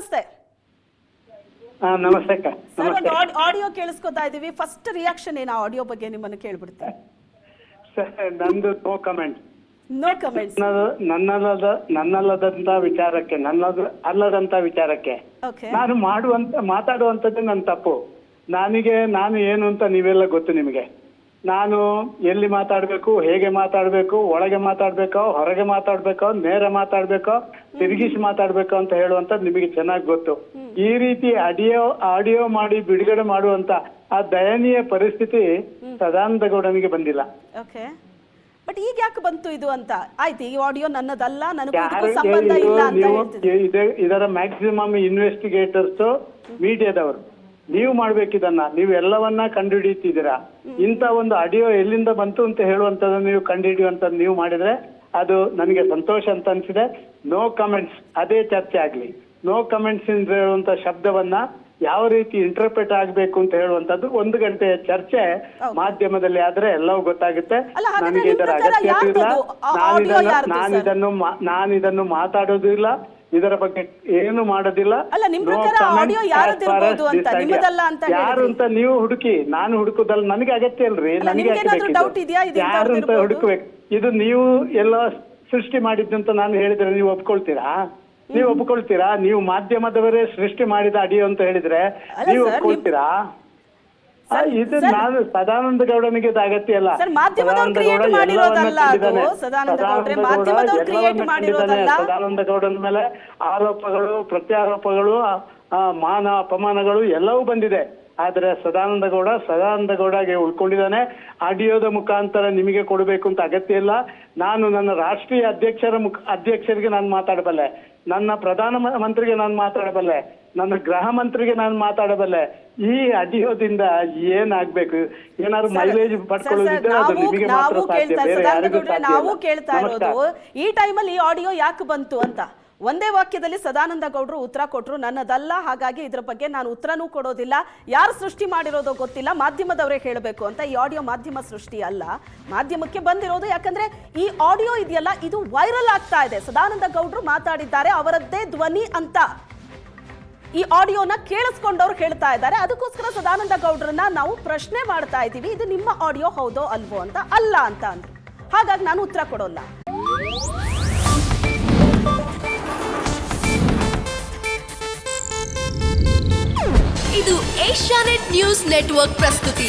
ನಮಸ್ತೆ. ನಮಸ್ತೆ ಅಕ್ಕ. ಸರ್, ಒಂದು ಆಡಿಯೋ ಕೇಳಿಸ್ಕೊತಾ ಇದೀವಿ. ಫಸ್ಟ್ ರಿಯಾಕ್ಷನ್ ಏನು ಆಡಿಯೋ ಬಗ್ಗೆ ನಿಮ್ಮನ್ನು ಕೇಳ್ಬಿಡ್ತೀನಿ. ನಂದು ನೋ ಕಮೆಂಟ್. No comments. ನನ್ನಲ್ಲದಂತ ವಿಚಾರಕ್ಕೆ, ಅಲ್ಲದಂತ ವಿಚಾರಕ್ಕೆ ನಾನು ಮಾತಾಡುವಂಥದ್ದು ನನ್ನ ತಪ್ಪು. ನಾನು ಏನು ಅಂತ ನೀವೆಲ್ಲ ಗೊತ್ತು ನಿಮಗೆ. ನಾನು ಎಲ್ಲಿ ಮಾತಾಡ್ಬೇಕು, ಹೇಗೆ ಮಾತಾಡ್ಬೇಕು, ಒಳಗೆ ಮಾತಾಡ್ಬೇಕೋ, ಹೊರಗೆ ಮಾತಾಡ್ಬೇಕೋ, ನೇರ ಮಾತಾಡ್ಬೇಕೋ, ತಿರುಗಿಸಿ ಮಾತಾಡ್ಬೇಕೋ ಅಂತ ಹೇಳುವಂಥದ್ದು ನಿಮಗೆ ಚೆನ್ನಾಗಿ ಗೊತ್ತು. ಈ ರೀತಿ ಆಡಿಯೋ ಮಾಡಿ ಬಿಡುಗಡೆ ಮಾಡುವಂತ ಆ ದಯನೀಯ ಪರಿಸ್ಥಿತಿ ಸದಾನಂದ ಗೌಡನಿಗೆ ಬಂದಿಲ್ಲ. ಓಕೆ, ಬಟ್ ಈಗ ಯಾಕೆ ಬಂತು ಇದು ಅಂತ? ಆಯ್ತು, ಈ ಆಡಿಯೋ ನನ್ನದಲ್ಲ, ನನಗೂ ಸಂಬಂಧ ಇಲ್ಲ ಅಂತ ಹೇಳ್ತಿದ್ರು. ಇದರ ಮ್ಯಾಕ್ಸಿಮಮ್ ಇನ್ವೆಸ್ಟಿಗೇಟರ್ಸ್ ಮೀಡಿಯಾದವರು. ನೀವು ಮಾಡ್ಬೇಕಿದನ್ನ, ನೀವು ಎಲ್ಲವನ್ನ ಕಂಡುಹಿಡಿಯುತ್ತಿದ್ದೀರಾ. ಇಂಥ ಒಂದು ಆಡಿಯೋ ಎಲ್ಲಿಂದ ಬಂತು ಅಂತ ಹೇಳುವಂತದ್ದು ನೀವು ಕಂಡುಹಿಡಿಯುವಂತದ್ದು ನೀವು ಮಾಡಿದ್ರೆ ಅದು ನನಗೆ ಸಂತೋಷ ಅಂತ ಅನ್ಸಿದೆ. ನೋ ಕಮೆಂಟ್ಸ್, ಅದೇ ಚರ್ಚೆ ಆಗ್ಲಿ. ನೋ ಕಮೆಂಟ್ಸ್ ಅಂತ ಹೇಳುವಂತ ಶಬ್ದವನ್ನ ಯಾವ ರೀತಿ ಇಂಟರ್ಪ್ರೆಟ್ ಆಗ್ಬೇಕು ಅಂತ ಹೇಳುವಂತದ್ದು 1 ಗಂಟೆಯ ಚರ್ಚೆ ಮಾಧ್ಯಮದಲ್ಲಿ ಆದ್ರೆ ಎಲ್ಲವೂ ಗೊತ್ತಾಗುತ್ತೆ. ನನಗೆ ಇದರ ಅಗತ್ಯ ಇಲ್ಲ. ನಾನಿದನ್ನು ಮಾತಾಡೋದು ಇಲ್ಲ, ಇದರ ಬಗ್ಗೆ ಏನು ಮಾಡೋದಿಲ್ಲ. ಯಾರು ಅಂತ ನೀವು ಹುಡುಕಿ, ನಾನು ಹುಡುಕುದಲ್ಲ, ನನಗೆ ಅಗತ್ಯ ಇಲ್ರಿ. ನನಗೆ ಯಾರು ಅಂತ ಹುಡುಕ್ಬೇಕು. ಇದು ನೀವು ಎಲ್ಲ ಸೃಷ್ಟಿ ಮಾಡಿದ್ದಂತ ನಾನು ಹೇಳಿದ್ರೆ ನೀವು ಒಪ್ಕೊಳ್ತೀರಾ? ನೀವು ಮಾಧ್ಯಮದವರೇ ಸೃಷ್ಟಿ ಮಾಡಿದ ಆಡಿಯೋ ಅಂತ ಹೇಳಿದ್ರೆ ನೀವು ಒಪ್ಕೊಳ್ತೀರಾ? ಇದು ನಾನು ಸದಾನಂದ ಗೌಡನಿಗೆ ಅಗತ್ಯ ಇಲ್ಲ. ಸದಾನಂದ ಗೌಡನ ಮೇಲೆ ಆರೋಪಗಳು, ಪ್ರತ್ಯಾರೋಪಗಳು, ಮಾನ ಅಪಮಾನಗಳು ಎಲ್ಲವೂ ಬಂದಿದೆ. ಆದ್ರೆ ಸದಾನಂದ ಗೌಡಗೆ ಉಳ್ಕೊಂಡಿದ್ದಾನೆ. ಆಡಿಯೋದ ಮುಖಾಂತರ ನಿಮಗೆ ಕೊಡಬೇಕು ಅಂತ ಅಗತ್ಯ ಇಲ್ಲ. ನಾನು ನನ್ನ ರಾಷ್ಟ್ರೀಯ ಅಧ್ಯಕ್ಷರಿಗೆ ನಾನು ಮಾತಾಡಬಲ್ಲೆ, ನನ್ನ ಪ್ರಧಾನ ಮಂತ್ರಿಗೆ ನಾನು ಮಾತಾಡಬಲ್ಲೆ, ನನ್ನ ಗೃಹ ಮಂತ್ರಿಗೆ ನಾನು ಮಾತಾಡಬಲ್ಲೆ. ಈ ಆಡಿಯೋದಿಂದ ಏನಾಗ್ಬೇಕು? ಏನಾದ್ರು ಮೈಲೇಜ್ ಪಡ್ಕೊಳ್ಳೋದಿದ್ರೆ ಅದು ನಿಮಗೆ ಮಾತ್ರ ಸಾಧ್ಯ, ಬೇರೆ ಯಾರಿಗೂ ಸಾಧ್ಯ ಇಲ್ಲ. ನಾವು ಕೇಳ್ತಾ ಇರೋದು ಈ ಟೈಮಲ್ಲಿ ಈ ಆಡಿಯೋ ಯಾಕೆ ಬಂತು ಅಂತ. ಒಂದೇ ವಾಕ್ಯದಲ್ಲಿ ಸದಾನಂದ ಗೌಡರು ಉತ್ತರ ಕೊಟ್ಟರು, ನನ್ನದಲ್ಲ, ಹಾಗಾಗಿ ಇದ್ರ ಬಗ್ಗೆ ನಾನು ಉತ್ತರನೂ ಕೊಡೋದಿಲ್ಲ, ಯಾರು ಸೃಷ್ಟಿ ಮಾಡಿರೋದೋ ಗೊತ್ತಿಲ್ಲ, ಮಾಧ್ಯಮದವರೇ ಹೇಳಬೇಕು ಅಂತ. ಈ ಆಡಿಯೋ ಮಾಧ್ಯಮ ಸೃಷ್ಟಿ ಅಲ್ಲ, ಮಾಧ್ಯಮಕ್ಕೆ ಬಂದಿರೋದು. ಯಾಕಂದ್ರೆ ಈ ಆಡಿಯೋ ಇದೆಯಲ್ಲ, ಇದು ವೈರಲ್ ಆಗ್ತಾ ಇದೆ. ಸದಾನಂದ ಗೌಡರು ಮಾತಾಡಿದ್ದಾರೆ, ಅವರದ್ದೇ ಧ್ವನಿ ಅಂತ ಈ ಆಡಿಯೋನ ಕೇಳಿಸ್ಕೊಂಡವ್ರು ಹೇಳ್ತಾ ಇದ್ದಾರೆ. ಅದಕ್ಕೋಸ್ಕರ ಸದಾನಂದ ಗೌಡ್ರನ್ನ ನಾವು ಪ್ರಶ್ನೆ ಮಾಡ್ತಾ ಇದ್ದೀವಿ, ಇದು ನಿಮ್ಮ ಆಡಿಯೋ ಹೌದೋ ಅಲ್ವೋ ಅಂತ. ಅಲ್ಲ ಅಂತ ಅಂದ್ರು, ಹಾಗಾಗಿ ನಾನು ಉತ್ತರ ಕೊಡೋಲ್ಲ. ಇದು ಏಷ್ಯಾನೆಟ್ ನ್ಯೂಸ್ ನೆಟ್ವರ್ಕ್ ಪ್ರಸ್ತುತಿ.